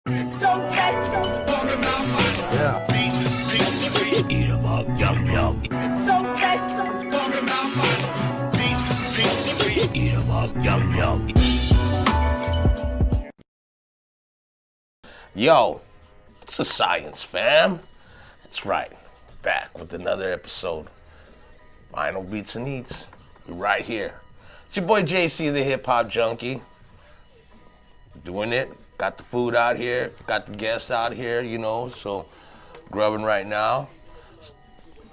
Yeah. Eat 'em up, yum yum. Eat 'em up, yum yum. Yo, it's a science, fam. That's right. Back with another episode. Vinyl Beats and Eats. We're right here. It's your boy JC, the hip hop junkie. Doing it. Got the food out here. Got the guests out here, so grubbing right now.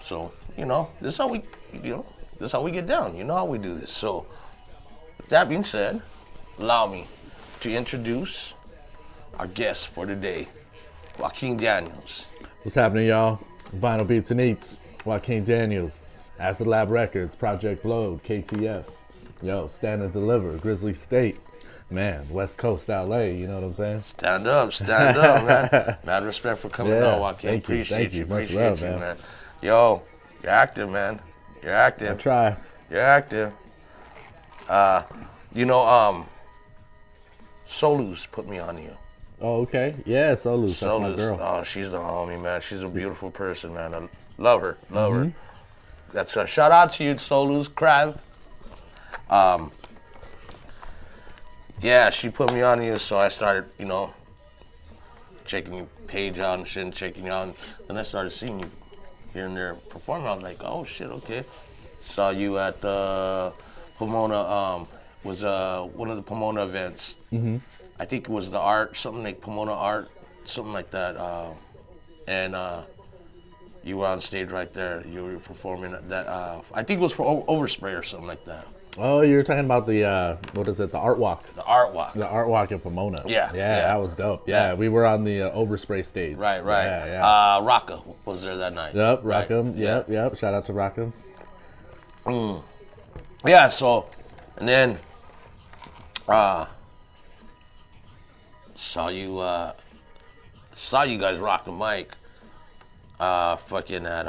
So, this is how we, this is how we get down. You know how we do this. So, with that being said, allow me to introduce our guest for today, Joaquin Daniels. What's happening, y'all? Vinyl Beats and Eats, Joaquin Daniels, Acid Lab Records, Project Load, KTF. Yo, Stand and Deliver, Grizzly State. Man, West Coast LA, you know what I'm saying? Stand up, man. Mad respect for coming on, Joaquin. Appreciate you. Much love, man. Yo, you're active, man. You're active. I try. You're active. Solus put me on you. Oh, okay. Yeah, Solus. That's my girl. Oh, she's the homie, man. She's a beautiful person, man. I love her. Love her. That's a shout out to you, Solus Crab. Yeah, she put me on you, so I started, checking your page out and shit, and checking you out. And then I started seeing you here and there performing. I was like, oh shit, okay. Saw you at the Pomona, was one of the Pomona events. Mm-hmm. I think it was the art, something like Pomona art, something like that. And you were on stage right there. You were performing at that. I think it was for Overspray or something like that. Oh, you're talking about the, what is it, the Art Walk? The Art Walk. The Art Walk in Pomona. Yeah. That was dope. Yeah, we were on the Overspray stage. Right. Yeah. Rocka was there that night. Yep, Rockham. Right. Yep. Shout out to Rockham. Yeah, so, and then, saw you guys rock the mic, fucking at,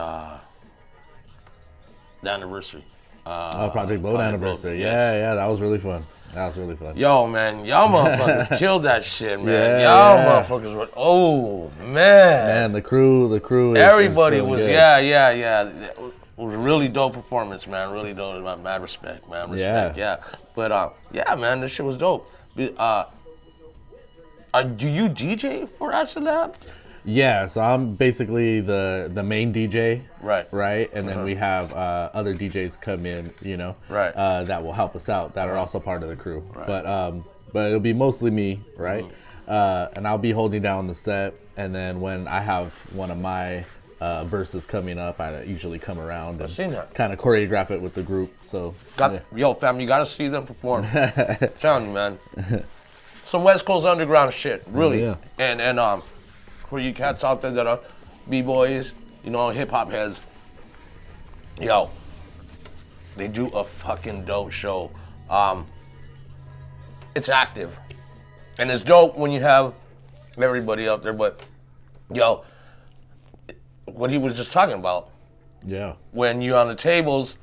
the anniversary. Project Load anniversary. Yes. Yeah, that was really fun. Yo, man, y'all motherfuckers killed that shit, man. Motherfuckers were, man. Man, the crew Everybody is really was, good. yeah. It was a really dope performance, man. Really dope. Mad respect, man. Yeah. But, man, this shit was dope. Do you DJ for Acid Lab? Yeah, so I'm basically the main DJ, right, and then we have other DJs come in, right, that will help us out, that are also part of the crew. Right. But it'll be mostly me, right, and I'll be holding down the set, and then when I have one of my verses coming up, I usually come around and kind of choreograph it with the group. So, yo, fam, you gotta see them perform. Telling you, man, some West Coast underground shit, really, and for you cats out there that are b-boys, hip-hop heads, yo, they do a fucking dope show. It's active, and it's dope when you have everybody up there, but, yo, what he was just talking about, when you're on the tables,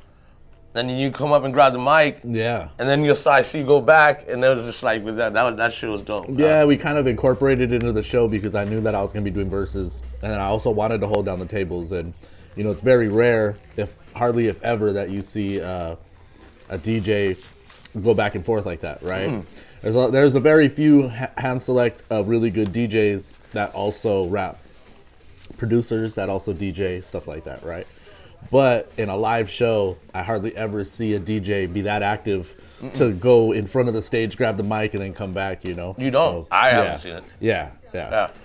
and then you come up and grab the mic, and then I see you go back, and it was just like, with that shit was dope. Yeah, we kind of incorporated it into the show because I knew that I was going to be doing verses, and I also wanted to hold down the tables, and, it's very rare, hardly if ever, that you see a DJ go back and forth like that, right? There's a very few hand select of really good DJs that also rap, producers that also DJ, stuff like that, right? But in a live show, I hardly ever see a DJ be that active to go in front of the stage, grab the mic, and then come back, You don't? So, I haven't seen it. Yeah.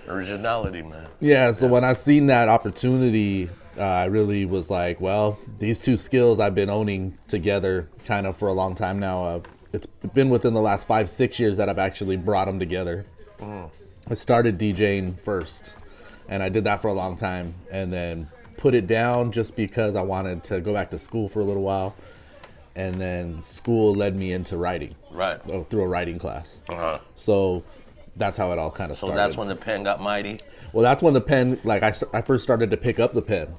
Originality, man. Yeah, so when I seen that opportunity, I really was like, well, these two skills I've been owning together kind of for a long time now. It's been within the last 5-6 years that I've actually brought them together. I started DJing first, and I did that for a long time, and then put it down just because I wanted to go back to school for a little while, and then school led me into writing, through a writing class. So that's how it all kind of started. So that's when the pen got mighty? Well, that's when the pen, I first started to pick up the pen.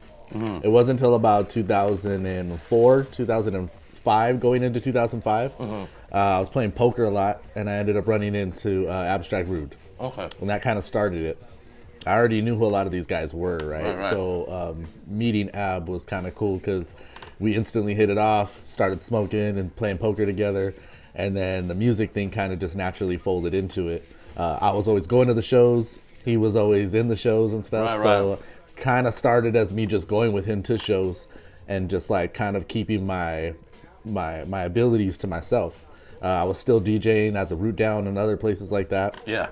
It wasn't until about 2004, 2005 2005, going into 2005. I was playing poker a lot, and I ended up running into Abstract Rude. Okay. And that kind of started it. I already knew who a lot of these guys were, right? Right. So meeting Ab was kind of cool because we instantly hit it off, started smoking and playing poker together, and then the music thing kind of just naturally folded into it. I was always going to the shows. He was always in the shows and stuff. So kind of started as me just going with him to shows and just like kind of keeping my abilities to myself. I was still DJing at the Root Down and other places like that. Yeah.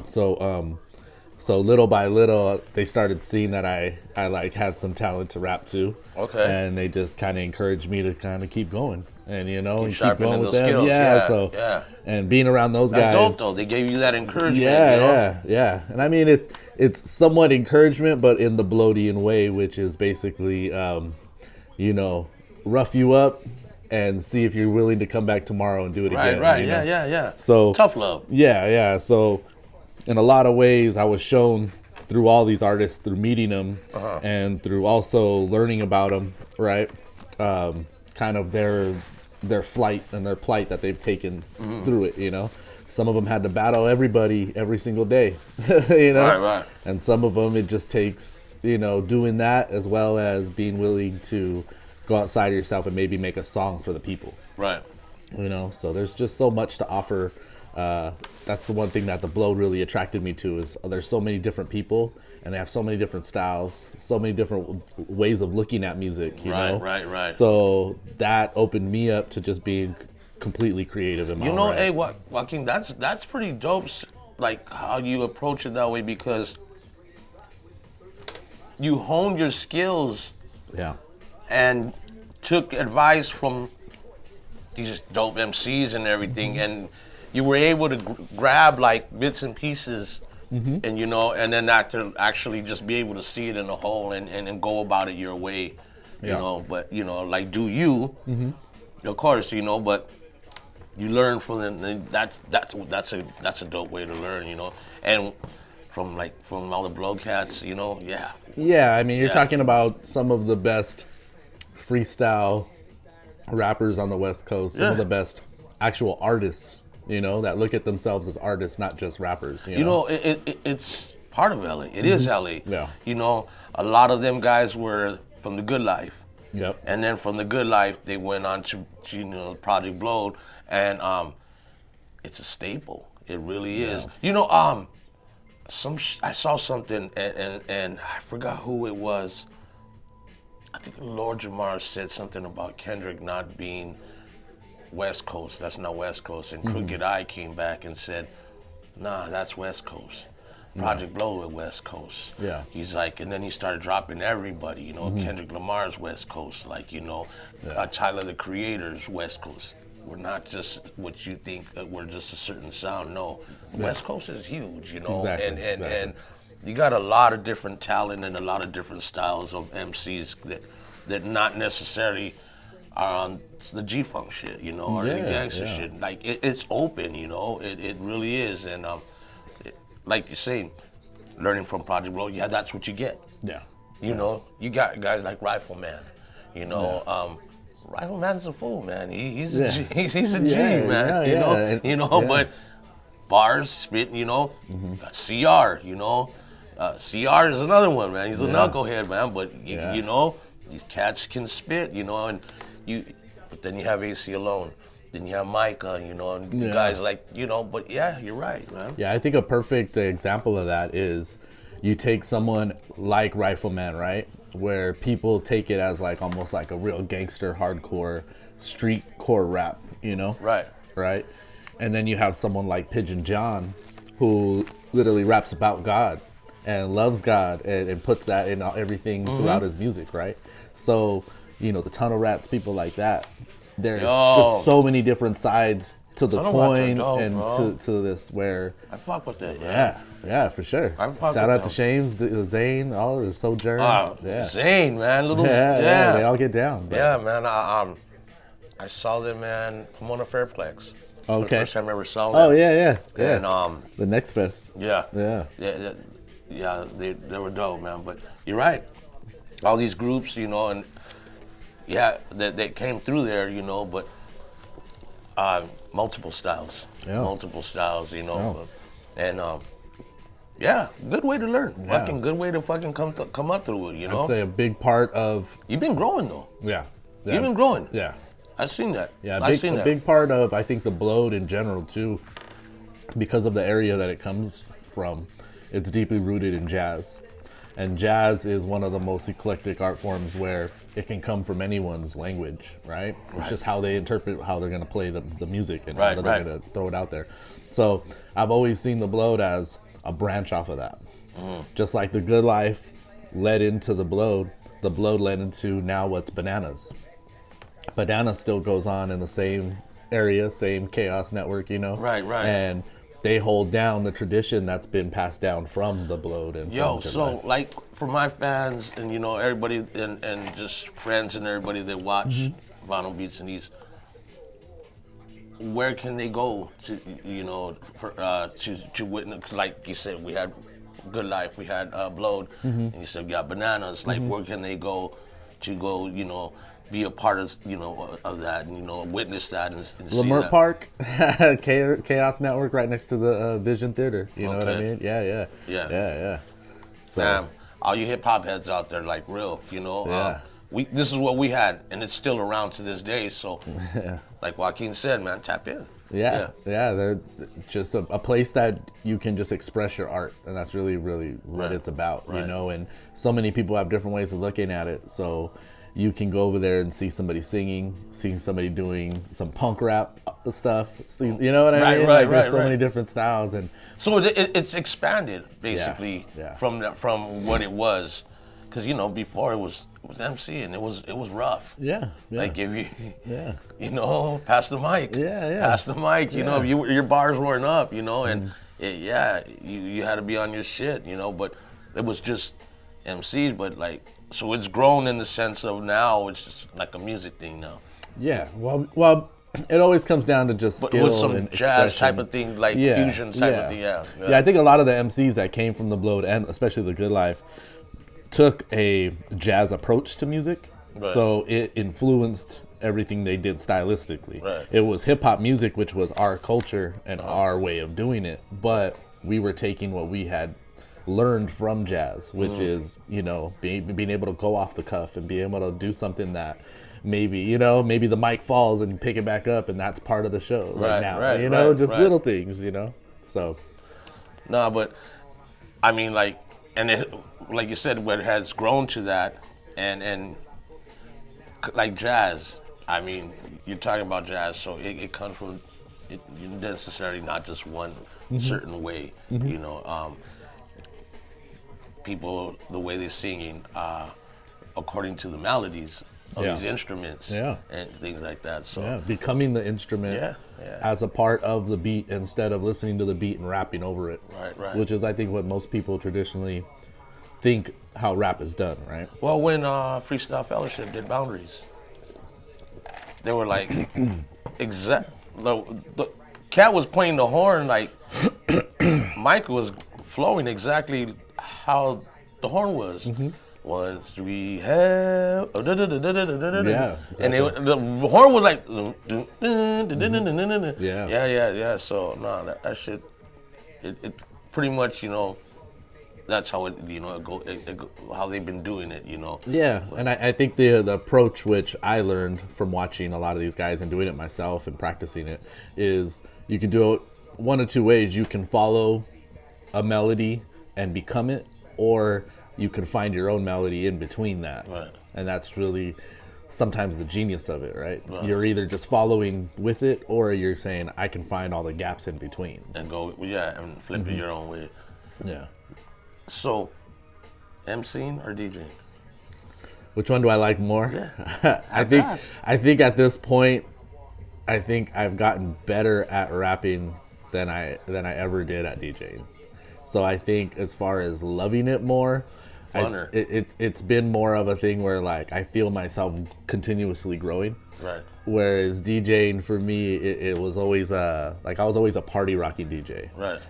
So little by little, they started seeing that I like had some talent to rap too. Okay. And they just kind of encouraged me to kind of keep going, and and keep sharpening going with those them. skills. Yeah. And being around those That's guys. dope though. They gave you that encouragement. Yeah. And I mean, it's somewhat encouragement, but in the Bloodian way, which is basically, rough you up and see if you're willing to come back tomorrow and do it again. Right. Yeah. So tough love. Yeah. So in a lot of ways, I was shown through all these artists, through meeting them, and through also learning about them, right? Kind of their flight and their plight that they've taken through it, Some of them had to battle everybody every single day, Right. And some of them, it just takes, doing that as well as being willing to go outside of yourself and maybe make a song for the people. Right. So there's just so much to offer. That's the one thing that the Blow really attracted me to is there's so many different people and they have so many different styles, so many different ways of looking at music, you know? Right. So that opened me up to just being completely creative in my own right. Hey, Joaquin, that's pretty dope, like how you approach it that way, because you honed your skills and took advice from these dope MCs and everything, and you were able to grab like bits and pieces, and and then actually just be able to see it in a whole and go about it your way, But like do you, of course, but you learn from them. That's a dope way to learn, and from all the Blow cats, Yeah, I mean, you're talking about some of the best freestyle rappers on the West Coast, some of the best actual artists, that look at themselves as artists, not just rappers. It's part of LA. It is LA. Yeah. A lot of them guys were from the Good Life. Yep. And then from the Good Life, they went on to Project Blowed, and it's a staple. It really is. I saw something, and I forgot who it was. I think Lord Jamar said something about Kendrick not being West Coast. That's not West Coast. And Crooked Eye came back and said, nah, that's West Coast. Project Blow at West Coast. Yeah. He's like, and then he started dropping everybody, Kendrick Lamar's West Coast, Tyler the Creator's West Coast. We're not just what you think, we're just a certain sound. No, West Coast is huge, Exactly. And you got a lot of different talent and a lot of different styles of MCs that not necessarily are on the G-Funk shit, or the gangster shit. Like it's open, it really is. And like you say, learning from Project Blow, that's what you get. Yeah. You got guys like Rifleman, Rifleman's a fool, man. He's a G, he's a G, man. But bars, spit, got CR, CR is another one, man. He's a knucklehead, man. But these cats can spit, and but then you have AC Alone. Then you have Micah, and guys like, but you're right, man. Yeah, I think a perfect example of that is you take someone like Rifleman, right? Where people take it as like almost like a real gangster, hardcore, street core rap, Right? And then you have someone like Pigeon John, who literally raps about God and loves God and puts that in everything throughout his music, right? So, the Tunnel Rats, people like that, there's just so many different sides to the coin and to this where... I fuck with that, man. Yeah, for sure. Shout out to Shames, Zane, all of Sojourn. Zane, man. Yeah, they all get down. But. Yeah, man. I saw them, man, come on a Fairplex. Okay. The first time I ever saw them. Oh, yeah. And, the Next Fest. Yeah, they were dope, man. But you're right. All these groups, and that came through there, you know, but multiple styles, you know, and good way to learn. Fucking good way to fucking come up through it, you know. I'd say a big part of you've been growing though. Yeah. You've been growing. Yeah. I've seen that. Yeah, a big part of, I think, the Blowed in general too, because of the area that it comes from, it's deeply rooted in jazz. And jazz is one of the most eclectic art forms where it can come from anyone's language, right? It's just how they interpret how they're going to play the music and how they're going to throw it out there. So I've always seen the Blowed as a branch off of that. Just like the Good Life led into the Blowed led into now what's Bananas. Banana still goes on in the same area, same Chaos Network, you know? Right. And they hold down the tradition that's been passed down from the Blowed. And so like for my fans and, you know, everybody and just friends and everybody that watch Vinyl Beats and Eats, where can they go to, you know, for, to witness, like you said, we had Good Life, we had Blowed, and you said we got Bananas, like where can they go, you know, be a part of, you know, of that, and, you know, witness that and see Lamert that. Park, Chaos Network, right next to the Vision Theater. You know what I mean? Yeah. So, all you hip hop heads out there, like real, you know, this is what we had, and it's still around to this day. So, like Joaquin said, man, tap in. Yeah. They're just a place that you can just express your art, and that's really, really what it's about, you know. And so many people have different ways of looking at it. So you can go over there and see somebody singing, see somebody doing some punk rap stuff. See, you know what I mean? There's so many different styles, and so it's expanded basically from what it was, because you know before it was MC and it was rough. Like if you you know, pass the mic. Pass the mic. You know, if your bars weren't up, you know, and you had to be on your shit, you know. But it was just MCs, but like. So it's grown in the sense of now it's just like a music thing now. Yeah, well, it always comes down to just skill with some and jazz expression. type of thing, like fusion type of thing. Yeah, I think a lot of the MCs that came from the Blowed and especially the Good Life took a jazz approach to music, so it influenced everything they did stylistically. It was hip hop music, which was our culture and our way of doing it, but we were taking what we had learned from jazz, which is, you know, being able to go off the cuff and be able to do something that maybe the mic falls and you pick it back up, and that's part of the show little things, you know. So no, but I mean, like, and it, like you said, where it has grown to that, and like jazz, I mean, you're talking about jazz, so it comes from it necessarily not just one certain way, you know. People, the way they're singing, according to the melodies of these instruments and things like that. So becoming the instrument as a part of the beat instead of listening to the beat and rapping over it. Right. Which is, I think, what most people traditionally think how rap is done, right? Well, when Freestyle Fellowship did Boundaries, they were like, the cat was playing the horn like Michael was flowing exactly how the horn was. Once we have, and the horn was like, So no, that shit, it pretty much, you know, that's how it, you know, how they've been doing it, you know. Yeah, and I think the approach which I learned from watching a lot of these guys and doing it myself and practicing it is you can do it one of two ways. You can follow a melody and become it, or you can find your own melody in between that. And that's really sometimes the genius of it, right? You're either just following with it, or you're saying, I can find all the gaps in between. And go, and flip it your own way. Yeah. So, MCing or DJing? Which one do I like more? Yeah. I think at this point, I think I've gotten better at rapping than I ever did at DJing. So I think as far as loving it more, it's been more of a thing where like I feel myself continuously growing. Right. Whereas DJing for me, it was always like I was always a party rocking DJ.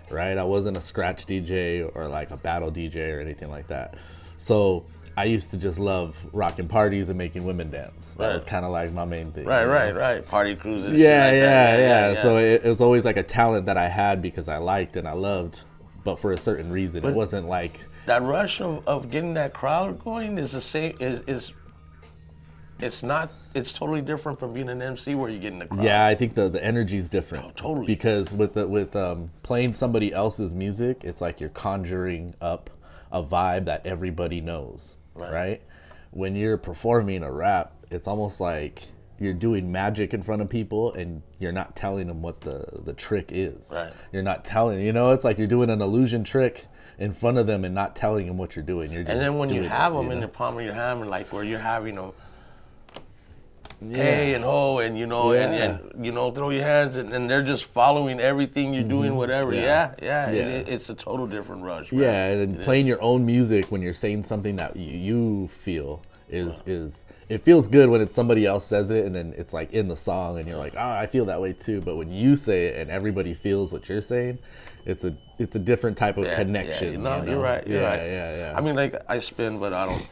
Right. I wasn't a scratch DJ or like a battle DJ or anything like that. So I used to just love rocking parties and making women dance. That Right. was kind of like my main thing. Right, you know? right. Party cruises. Yeah. So it was always like a talent that I had because I liked and I loved, but for a certain reason. It wasn't like that rush of getting that crowd going is the same. Is it's not. It's totally different from being an MC where you're getting the crowd. Yeah, I think the energy's different. Oh, totally. Because with playing somebody else's music, it's like you're conjuring up a vibe that everybody knows, right? When you're performing a rap, it's almost like you're doing magic in front of people and you're not telling them what the trick is. Right. You're not telling, it's like you're doing an illusion trick in front of them and not telling them what you're doing. You're just and then when you doing have it, them you in know? the palm of your hand, like where you're having them, hey and ho, and and throw your hands, and they're just following everything you're doing, whatever. It's a total different rush. Man. Yeah, and then playing your own music when you're saying something that you feel is it feels good when it's somebody else says it and then it's like in the song and you're like, oh, I feel that way too. But when you say it and everybody feels what you're saying, it's a different type of connection. Yeah. No, you're right. You're right. Yeah. I mean, like I spin, but I don't.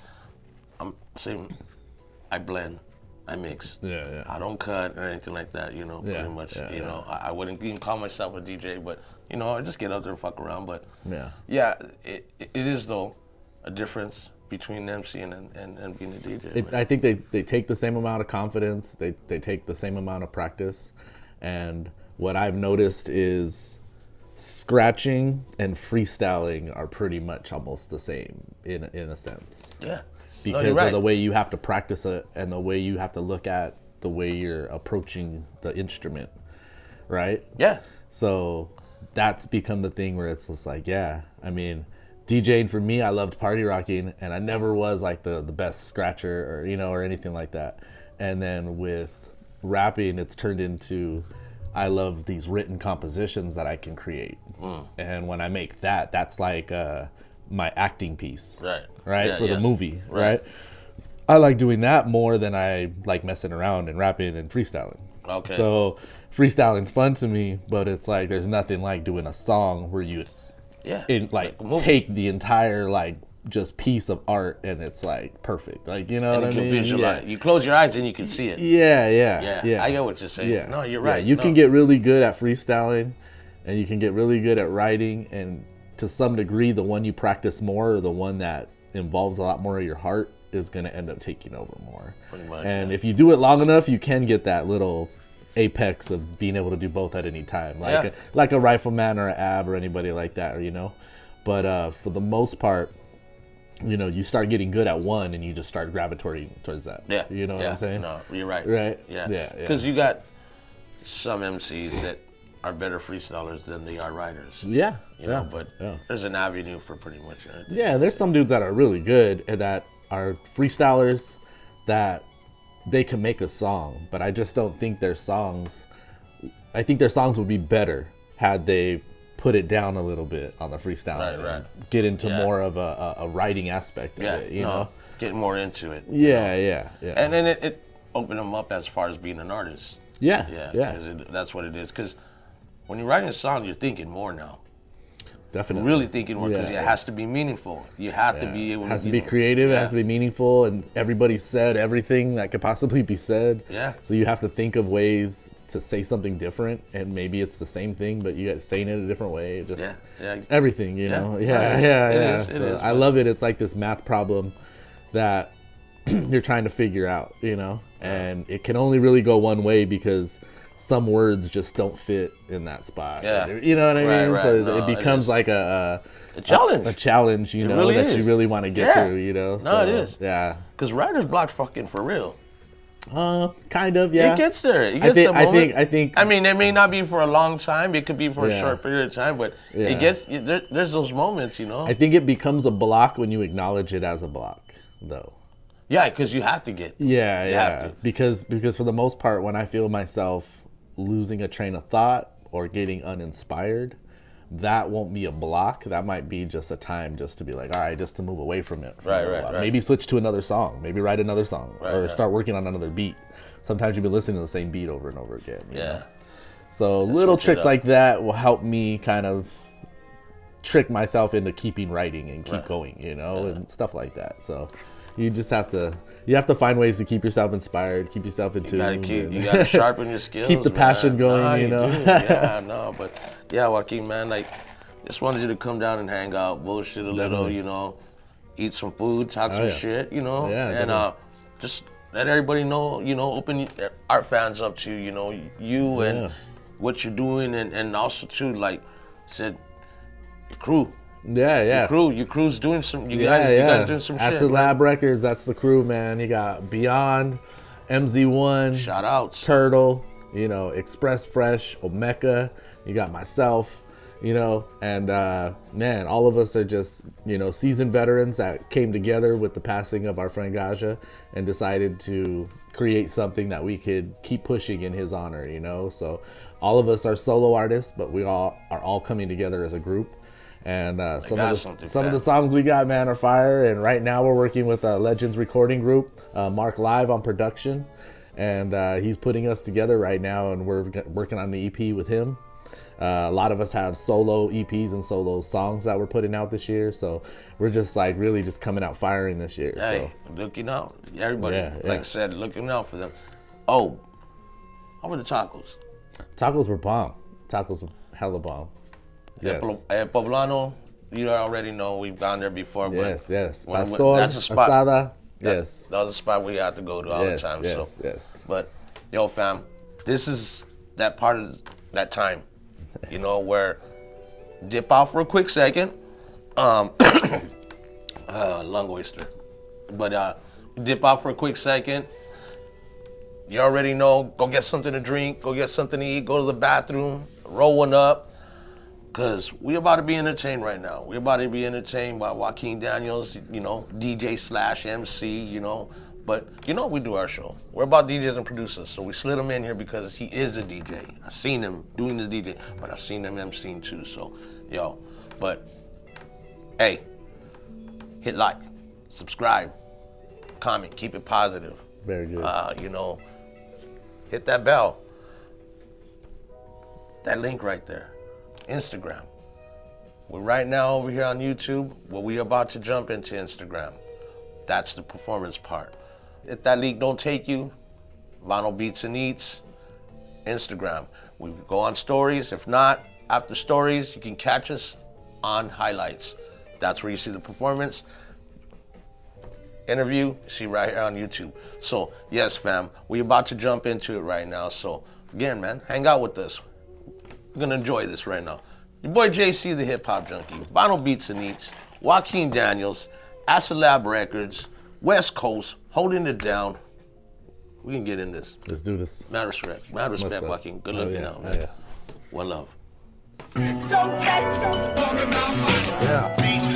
I'm saying I blend. I mix. Yeah. I don't cut or anything like that, pretty much. I wouldn't even call myself a DJ, but, I just get out there and fuck around. But, it is, though, a difference between MC and being a DJ. I think they take the same amount of confidence. They take the same amount of practice. And what I've noticed is scratching and freestyling are pretty much almost the same in a sense. Yeah. Because of the way you have to practice it and the way you have to look at the way you're approaching the instrument, right? Yeah. So that's become the thing where it's just like, I mean, DJing for me, I loved party rocking, and I never was like the best scratcher or anything like that. And then with rapping, it's turned into I love these written compositions that I can create. And when I make that's like my acting piece, right? For the movie, right? I like doing that more than I like messing around and rapping and freestyling. Okay. So freestyling's fun to me, but it's like there's nothing like doing a song where you take the entire just piece of art and it's like perfect, what I mean? You close your eyes and you can see it. Yeah. I get what you're saying. No, you're right. You can get really good at freestyling and you can get really good at writing, and to some degree the one you practice more or the one that involves a lot more of your heart is going to end up taking over more. Pretty much, and if you do it long enough, you can get that little apex of being able to do both at any time, like a rifleman or an ab or anybody like that, but for the most part, you start getting good at one and you just start gravitating towards that. You know what I'm saying? No, you're right. Right. Yeah. Because you got some MCs that are better freestylers than they are writers. But there's an avenue for pretty much anything. Yeah, there's some dudes that are really good and that are freestylers that they can make a song, but I just don't think their songs would be better had they put it down a little bit on the freestyling and get into more of a writing aspect of it, you know? Get more into it. Yeah. And then it opened them up as far as being an artist. Yeah. That's what it is. Because when you're writing a song, you're thinking more now. Definitely. You're really thinking more because it has to be meaningful. You have to be able to. It has to be creative. It has to be meaningful, and everybody said everything that could possibly be said. Yeah. So you have to think of ways to say something different, and maybe it's the same thing, but you got saying it a different way. Just everything, you know. Yeah. It is, I love it. It's like this math problem that you're trying to figure out, and it can only really go one way because some words just don't fit in that spot. Yeah. You know what I mean? Right. So No, it becomes like a challenge. A challenge, really that is. you really want to get through, No, So, it is. Yeah. Because writer's block's fucking for real. Kind of, yeah. It gets there. I think. I mean, it may not be for a long time. It could be for a short period of time, but it gets. There's those moments, I think it becomes a block when you acknowledge it as a block, though. Yeah, because you have to get. Yeah. Because for the most part, when I feel myself losing a train of thought or getting uninspired, that won't be a block. That might be just a time just to be like, all right, just to move away from it. Right. Maybe switch to another song. Maybe write another song or start working on another beat. Sometimes you've been listening to the same beat over and over again. You know? So little tricks like that will help me kind of trick myself into keeping writing and keep going, you know, and stuff like that. So you just have to find ways to keep yourself inspired, keep yourself in tune. You gotta sharpen your skills. Keep the passion going, you know. Yeah, no, but yeah, Joaquin, man, like, just wanted you to come down and hang out, bullshit a little, you know, eat some food, talk some shit, you know, and just let everybody know, you know, open our fans up to, you know, you and what you're doing, and also too, like I said, your crew. Your crew's doing some. You guys doing some shit. Acid Lab Records, that's the crew, man. You got Beyond, MZ1, shoutouts, Turtle, you know, Express Fresh, Omeka. You got myself, you know, and man, all of us are just, you know, seasoned veterans that came together with the passing of our friend Gaja and decided to create something that we could keep pushing in his honor, you know. So all of us are solo artists, but we are all coming together as a group. And some of the songs we got, man, are fire. And right now we're working with Legends Recording Group, Mark Live on production, and he's putting us together right now, and we're working on the EP with him. A lot of us have solo EPs and solo songs that we're putting out this year, so we're just like really just coming out firing this year. Hey, so looking out, everybody. Like I said, looking out for them. Oh, how were the tacos? Tacos were bomb. Tacos were hella bomb. Yes. Poblano, you already know we've gone there before. Yes. Pastor, that's a spot. Asada. Yes. That was a spot we had to go to all the time. Yes. But, yo, fam, this is that part of that time, you know, where dip out for a quick second. Lung oyster. But dip out for a quick second. You already know, go get something to drink, go get something to eat, go to the bathroom, roll one up. Because we're about to be entertained right now. We're about to be entertained by Joaquin Daniels, you know, DJ/MC, you know. But, you know, we do our show. We're about DJs and producers, so we slid him in here because he is a DJ. I seen him doing the DJ, but I seen him MCing too, so, yo. But, hey, hit like, subscribe, comment, keep it positive. Very good. You know, hit that bell. That link right there. Instagram. We're right now over here on YouTube, but we're about to jump into Instagram. That's the performance part. If that link don't take you, Vinyl Beats and Eats, Instagram. We go on stories. If not, after stories, you can catch us on highlights. That's where you see the performance. Interview, you see right here on YouTube. So, yes, fam, we're about to jump into it right now. So, again, man, hang out with us. We're gonna enjoy this right now. Your boy JC, the Hip Hop Junkie, Vinyl Beats and Eats, Joaquin Daniels, Acid Lab Records, West Coast, holding it down. We can get in this. Let's do this. Mad respect, Joaquin. Good looking out, man. One love. Yeah.